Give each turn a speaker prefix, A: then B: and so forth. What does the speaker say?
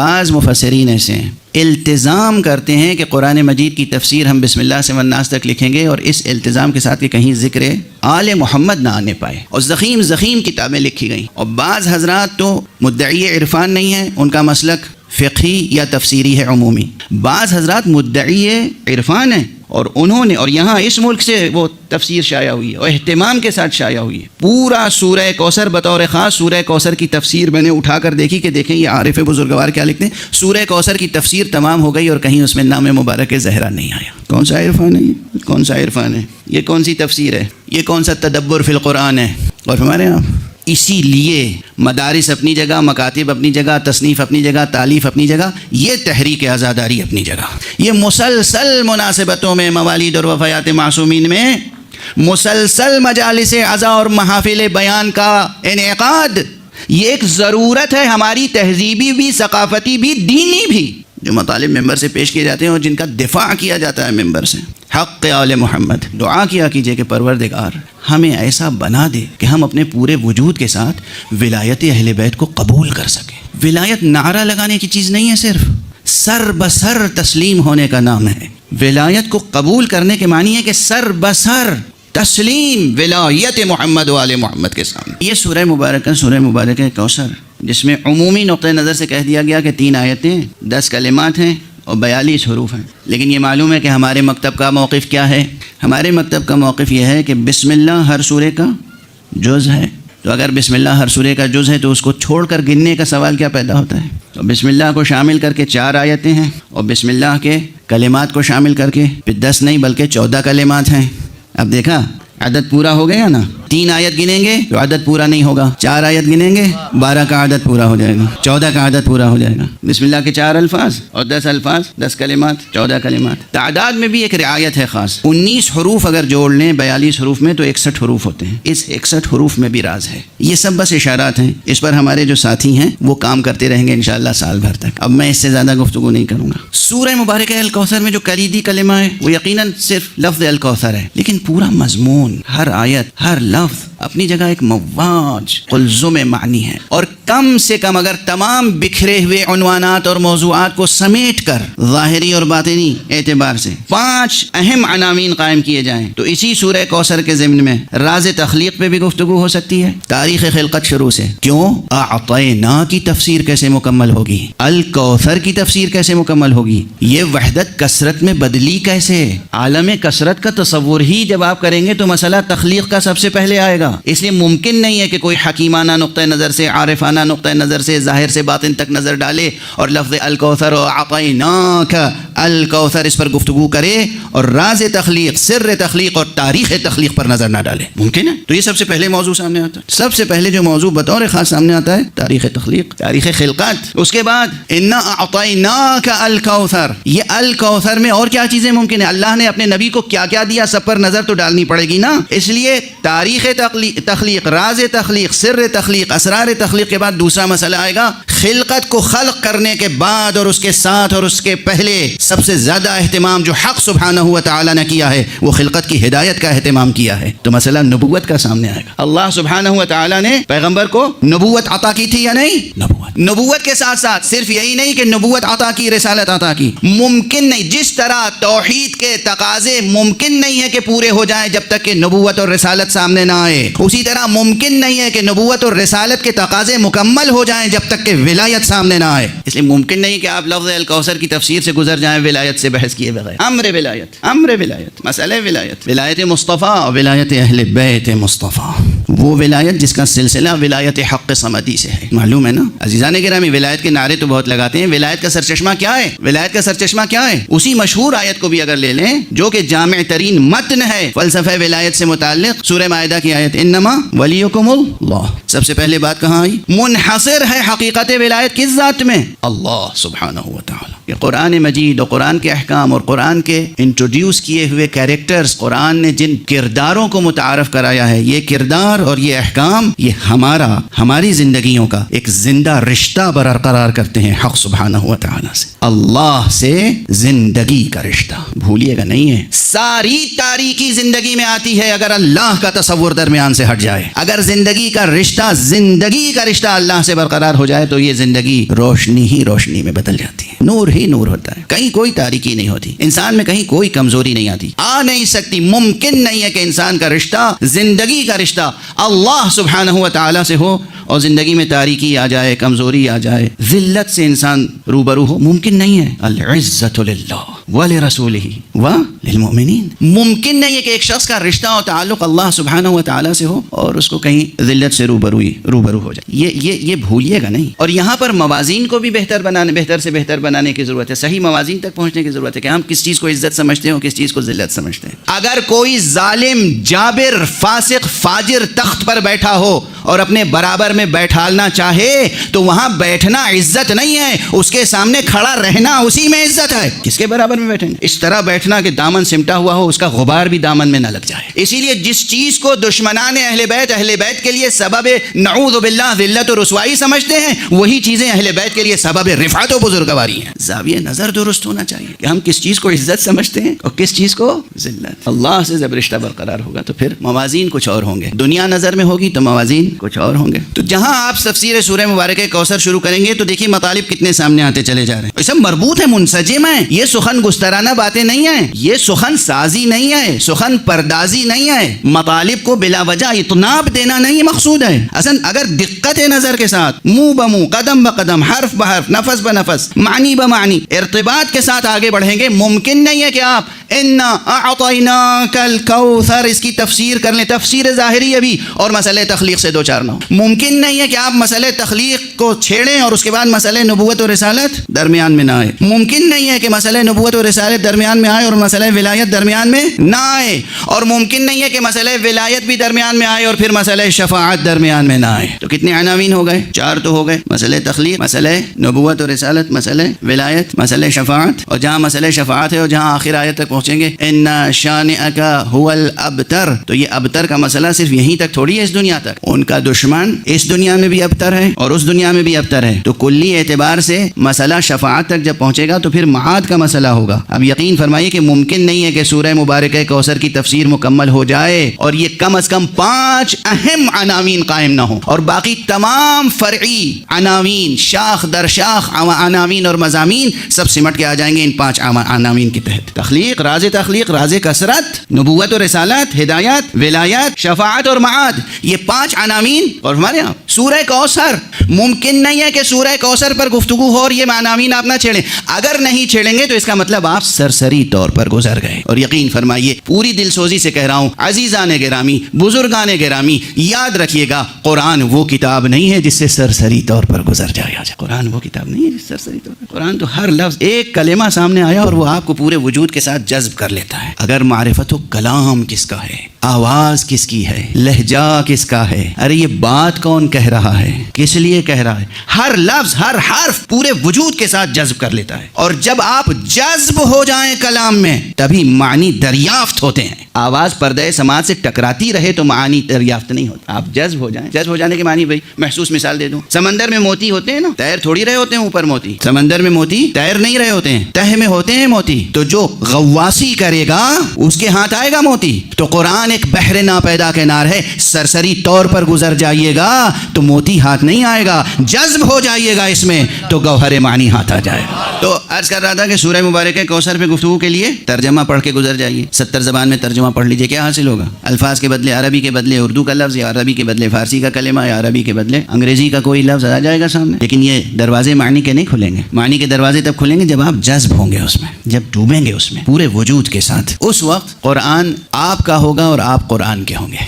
A: بعض مفسرین ایسے ہیں التزام کرتے ہیں کہ قرآن مجید کی تفسیر ہم بسم اللہ سے والناس تک لکھیں گے، اور اس التزام کے ساتھ کہ کہیں ذکر آل محمد نہ آنے پائے، اور زخیم کتابیں لکھی گئیں. اور بعض حضرات تو مدعی عرفان نہیں ہیں، ان کا مسلک فقہی یا تفسیری ہے عمومی. بعض حضرات مدعی عرفان ہیں اور انہوں نے، اور یہاں اس ملک سے وہ تفسیر شائع ہوئی ہے اور اہتمام کے ساتھ شائع ہوئی ہے. پورا سورہ کوثر بطور خاص سورہ کوثر کی تفسیر میں نے اٹھا کر دیکھی کہ دیکھیں یہ عارف بزرگوار کیا لکھتے ہیں. سورہ کوثر کی تفسیر تمام ہو گئی اور کہیں اس میں نام مبارک زہرا نہیں آیا. کون سا عرفان ہے یہ؟ کون سا عرفان ہے یہ؟ کون سی تفسیر ہے یہ؟ کون سا تدبر فی القرآن ہے؟ اور ہمارے یہاں اسی لیے مدارس اپنی جگہ، مکاتب اپنی جگہ، تصنیف اپنی جگہ، تالیف اپنی جگہ، یہ تحریک آزاداری اپنی جگہ. یہ مسلسل مناسبتوں میں، موالید اور وفیات معصومین میں مسلسل مجالس عزا اور محافل بیان کا انعقاد، یہ ایک ضرورت ہے ہماری، تہذیبی بھی، ثقافتی بھی، دینی بھی. جو مطالب ممبر سے پیش کیے جاتے ہیں اور جن کا دفاع کیا جاتا ہے ممبر سے، حق آل محمد، دعا کیا کیجئے کہ پروردگار ہمیں ایسا بنا دے کہ ہم اپنے پورے وجود کے ساتھ ولایت اہل بیت کو قبول کر سکیں. ولایت نعرہ لگانے کی چیز نہیں ہے، صرف سر بسر تسلیم ہونے کا نام ہے. ولایت کو قبول کرنے کے معنی ہے کہ سر بسر تسلیم ولایت محمد و آل محمد کے سامنے. یہ سورہ مبارکہ کوثر، جس میں عمومی نقطہ نظر سے کہہ دیا گیا کہ 3 آیتیں، 10 کلمات ہیں اور 42 حروف ہیں. لیکن یہ معلوم ہے کہ ہمارے مکتب کا موقف کیا ہے. ہمارے مکتب کا موقف یہ ہے کہ بسم اللہ ہر سورے کا جز ہے. تو اگر بسم اللہ ہر سورے کا جز ہے تو اس کو چھوڑ کر گننے کا سوال کیا پیدا ہوتا ہے؟ تو بسم اللہ کو شامل کر کے 4 آیتیں ہیں، اور بسم اللہ کے کلمات کو شامل کر کے پھر 10 نہیں بلکہ 14 کلمات ہیں. اب دیکھا عدد پورا ہو گیا نا. 3 آیت گنیں گے تو عدد پورا نہیں ہوگا، 4 آیت گنیں گے 12 کا عدد پورا ہو جائے گا، 14 کا عدد پورا ہو جائے گا. بسم اللہ کے 4 الفاظ اور 10 الفاظ، 10 کلمات، 14 کلمات. تعداد میں بھی ایک رعایت ہے خاص. 19 حروف اگر جوڑ لیں 42 حروف میں تو 61 حروف ہوتے ہیں. اس 61 حروف میں بھی راز ہے. یہ سب بس اشارات ہیں، اس پر ہمارے جو ساتھی ہیں وہ کام کرتے رہیں گے انشاءاللہ سال بھر تک. اب میں اس سے زیادہ گفتگو نہیں کروں گا. سورہ مبارکہ الکوثر میں جو کلیدی کلمہ ہے وہ یقیناً صرف لفظ الکوثر ہے، لیکن پورا مضمون، ہر آیت، ہر لفظ اپنی جگہ ایک مواج قلزم معنی ہے. اور کم سے کم اگر تمام بکھرے ہوئے عنوانات اور موضوعات کو سمیٹ کر ظاہری اور باطنی اعتبار سے 5 اہم عناوین قائم کیے جائیں تو اسی سورہ کوثر کے ضمن میں راز تخلیق پہ بھی گفتگو ہو سکتی ہے. تاریخ خلقت شروع سے کیوں اعطینا کی تفسیر کیسے مکمل ہوگی، الکوثر کی تفسیر کیسے مکمل ہوگی، یہ وحدت کثرت میں بدلی کیسے. عالم کثرت کا تصور ہی جب آپ کریں گے تو مسئلہ تخلیق کا سب سے پہلے آئے گا. اس لیے ممکن نہیں ہے کہ کوئی حکیمانہ نقطہ نظر سے، عارفانہ نقطہ نظر سے، ظاہر سے باطن تک نظر ڈالے اور لفظ الکوثر و اعطیناک الکوثر اس پر گفتگو کرے اور راز تخلیق، سر تخلیق اور تاریخ تخلیق پر نظر نہ ڈالے. ممکن ہے؟ تو یہ سب سے پہلے موضوع سامنے آتا ہے. سب سے پہلے جو موضوع بطور خاص سامنے آتا ہے تاریخ تخلیق، تاریخ خلقت. اس کے بعد انا اعطیناک الکوثر. یہ الکوثر میں اور کیا چیزیں ممکن ہے؟ اللہ نے اپنے نبی کو کیا کیا دیا، سب پر نظر تو ڈالنی پڑے گی نا. اس لیے تاریخ تخلیق، راز تخلیق، سر تخلیق، اسرار تخلیق کے بعد دوسرا مسئلہ آئے گا خلقت کو خلق کرنے کے بعد اور اس کے ساتھ اور اس کے پہلے سب سے زیادہ اہتمام جو حق سبحانہ و تعالی نے کیا ہے وہ خلقت کی ہدایت کا اہتمام کیا ہے. تو مسئلہ نبوت کا سامنے آئے گا. اللہ سبحانہ و تعالی نے پیغمبر کو نبوت عطا کی تھی یا نہیں؟ نبوت کے ساتھ ساتھ صرف یہی نہیں کہ نبوت عطا کی، رسالت عطا کی. ممکن نہیں، جس طرح توحید کے تقاضے ممکن نہیں ہے کہ پورے ہو جائیں جب تک کہ نبوت اور رسالت سامنے نہ آئے، اسی طرح ممکن نہیں ہے کہ نبوت اور رسالت کے تقاضے مکمل ہو جائیں جب تک کہ ولایت سامنے نہ آئے. اس لیے ممکن نہیں کہ آپ لفظ الکوثر کی تفسیر سے گزر جائیں ولایت سے بحث کیے بغیر. امر ولایت، مسئلہ ولایت مصطفیٰ، ولایت اہل بیت مصطفیٰ، وہ ولایت جس کا سلسلہ ولایت حق صمدی سے ہے. معلوم ہے نا عزیزان گرامی، ولایت کے نعرے تو بہت لگاتے ہیں. ولایت کا سرچشمہ کیا ہے؟ ولایت کا سرچشمہ کیا ہے؟ اسی مشہور آیت کو بھی اگر لے لیں جو کہ جامع ترین متن ہے فلسفہ ولایت سے متعلق، سورہ مائدہ کی آیت انما ولیکم اللہ. سب سے پہلے بات کہاں آئی؟ منحصر ہے حقیقت ولایت کس ذات میں؟ اللہ سبحانہ و تعالی. کہ قرآن مجید اور قرآن کے احکام اور قرآن کے انٹروڈیوس کیے ہوئے کیریکٹرز، قرآن نے جن کرداروں کو متعارف کرایا ہے، یہ کردار اور یہ احکام یہ ہماری زندگیوں کا ایک زندہ رشتہ برقرار کرتے ہیں حق سبحانہ و تعالی سے، اللہ سے زندگی کا رشتہ بھولیے گا نہیں ہے۔ ساری تاریکی زندگی میں آتی ہے اگر اللہ کا تصور درمیان سے ہٹ جائے، اگر زندگی کا رشتہ اللہ سے برقرار ہو جائے تو یہ زندگی روشنی ہی روشنی میں بدل جاتی ہے، نور ہی نور ہوتا ہے، کہیں کوئی تاریکی نہیں ہوتی، انسان میں کہیں کوئی کمزوری نہیں آتی، آ نہیں سکتی، ممکن نہیں ہے کہ انسان کا رشتہ، زندگی کا رشتہ اللہ سبحانہ و تعالی سے ہو اور زندگی میں تاریکی آ جائے، کمزوری آ جائے، ذلت سے انسان روبرو ہو، ممکن نہیں ہے۔ العزت للہ ولرسولہ وللمؤمنین، ممکن نہیں ہے کہ ایک شخص کا رشتہ اور تعلق اللہ سبحانہ و تعالی سے ہو اور اس کو کہیں ذلت سے روبرو ہو جائے، یہ بھولیے گا نہیں۔ اور یہاں پر موازین کو بھی بہتر سے بہتر بنانے کی ضرورت ہے، صحیح موازین تک پہنچنے کی ضرورت ہے کہ ہم کس چیز کو عزت سمجھتے ہیں اور کس چیز کو ذلت سمجھتے ہیں۔ اگر کوئی ظالم، جابر، فاسق، فاجر تخت پر بیٹھا ہو اور اپنے برابر میں بیٹھالنا چاہے تو وہاں بیٹھنا عزت نہیں ہے، اس کے سامنے کھڑا رہنا اسی میں عزت ہے۔ کس کے برابر میں بیٹھیں گے؟ اس طرح بیٹھنا کہ دامن سمٹا ہوا ہو، اس کا غبار بھی دامن میں نہ لگ جائے۔ اسی لیے جس چیز کو دشمنان اہل بیت کے لیے سبب نعوذ باللہ ذلت و رسوائی سمجھتے ہیں، وہی چیزیں اہل بیت کے لیے سبب رفعت و بزرگواری ہیں۔ زاویہ نظر درست ہونا چاہیے کہ ہم کس چیز کو عزت سمجھتے ہیں اور کس چیز کو ذلت۔ اللہ سے جب رشتہ برقرار ہوگا تو پھر موازین کچھ اور ہوں گے، دنیا نظر میں ہوگی تو موازین کچھ اور ہوں گے۔ تو جہاں آپ تفسیر سورہ مبارکہ کوثر شروع کریں گے تو دیکھیے مطالب کتنے سامنے آتے چلے جا رہے ہیں، یہ سب مربوط ہے، منسجم ہے، یہ سخن گسترانہ باتیں نہیں ہیں، یہ سخن سازی نہیں ہے، سخن پردازی نہیں ہے، مطالب کو بلا وجہ اطناب دینا نہیں مقصود ہے۔ اصلا اگر دقت نظر کے ساتھ، منہ بمنہ، قدم بقدم، حرف بحرف، نفس بنفس، معنی بمعنی ارتباط کے ساتھ آگے بڑھیں گے، ممکن نہیں ہے کہ آپ انا اعطیناک الکوثر اس کی تفسیر کر لیں، تفسیر ظاہری ابھی، اور مسئلہ تخلیق سے دو چار نہ ہو۔ ممکن نہیں ہے کہ آپ مسئلہ تخلیق کو چھیڑیں اور اس کے بعد مسئلہ نبوت و رسالت درمیان میں نہ آئے۔ ممکن نہیں ہے کہ مسئلہ نبوت و رسالت درمیان میں آئے اور مسئلہ ولایت درمیان میں نہ آئے، اور ممکن نہیں ہے کہ مسئلہ ولایت بھی درمیان میں آئے اور پھر مسئلہ شفاعت درمیان میں نہ آئے۔ تو کتنے عناوین ہو گئے؟ چار تو ہو گئے، مسئلہ تخلیق، مسئلہ نبوت و رسالت، مسئلہ ولایت، مسئلہ شفاعت، اور جہاں مسئلہ شفاعت ہے اور جہاں آخر آیت تک پہنچیں گے ان شانئک هو الابتر، تو یہ ابتر کا مسئلہ صرف یہیں تک تھوڑی ہے، اس دنیا تک، ان کا دشمن اس دنیا میں بھی ابتر ہے اور اس دنیا میں بھی ابتر ہے۔ تو کلی اعتبار سے مسئلہ شفاعت تک جب پہنچے گا تو پھر معاد کا مسئلہ ہوگا۔ اب یقین فرمائیے کہ ممکن نہیں ہے کہ سورہ مبارکہ کوثر کی تفسیر مکمل ہو جائے اور یہ کم از کم 5 اہم عناوین قائم نہ ہوں، اور باقی تمام فرعی عناوین، شاخ در شاخ عناوین اور مضامین سب سمٹ کے آ جائیں گے ان 5 عناوین کے تحت۔ تخلیق، راز کثرت، نبوت و رسالت، ہدایت، ولایت، شفاعت اور معاد، یہ 5 عناوین۔ اور ہمارے یہاں سورہ کوثر، ممکن نہیں ہے کہ سورہ کوثر پر گفتگو ہو اور یہ عناوین آپ نہ چھیڑیں۔ اگر نہیں چھیڑیں گے تو اس کا مطلب آپ سرسری طور پر گزر گئے۔ اور یقین فرمائیے، پوری دل سوزی سے کہہ رہا ہوں، عزیزان گرامی، بزرگان گرامی، یاد رکھیے گا، قرآن وہ کتاب نہیں ہے جس سے سرسری طور پر گزر جایا جائے۔ قرآن وہ کتاب نہیں ہے جس سے سرسری طور پر، قرآن تو ہر لفظ، ایک کلمہ سامنے آیا اور وہ آپ کو پورے وجود کے ساتھ جذب کر لیتا ہے۔ اگر معرفت و کلام کس کا ہے، آواز کس کی ہے، لہجہ کس کا ہے، ارے یہ بات کون کہہ رہا ہے، کس لیے کہہ رہا ہے، ہر لفظ، ہر حرف پورے وجود کے ساتھ جذب کر لیتا ہے۔ اور جب آپ جذب ہو جائیں کلام میں تبھی معنی دریافت ہوتے ہیں۔ آواز پردے سماعت سے ٹکراتی رہے تو معنی دریافت نہیں ہوتا، آپ جذب ہو جائیں۔ جذب ہو جانے کے معنی بھائی محسوس مثال دے دوں، سمندر میں موتی ہوتے ہیں نا، تیر تھوڑی رہے ہوتے ہیں اوپر موتی، سمندر میں موتی تیر نہیں رہے ہوتے ہیں، تہ میں ہوتے ہیں موتی، تو جو غواصی کرے گا اس کے ہاتھ آئے گا موتی۔ تو قرآن ایک بحر ناپیدا کنار ہے، سرسری طور پر گزر جائیے گا تو موتی ہاتھ نہیں آئے گا، جذب ہو جائیے گا اس میں تو گوہر معنی ہاتھ آ جائے گا۔ تو عرض کر رہا تھا کہ سورہ مبارکہ کوثر پہ گفتگو کے لیے ترجمہ پڑھ کے گزر جائیے، 70 زبان میں ترجمہ پڑھ لیجئے، کیا حاصل ہوگا؟ الفاظ کے بدلے عربی کے بدلے اردو کا لفظ، یا عربی کے بدلے فارسی کا کلمہ، یا عربی کے بدلے انگریزی کا کوئی لفظ آ جائے گا سامنے، لیکن یہ دروازے معنی کے نہیں کھلیں گے۔ معنی کے دروازے تب کھلیں گے جب آپ جذب ہوں گے اس میں، جب ڈوبیں گے اس میں پورے وجود کے ساتھ، اس وقت قرآن آپ کا ہوگا اور آپ قرآن کے ہوں گے۔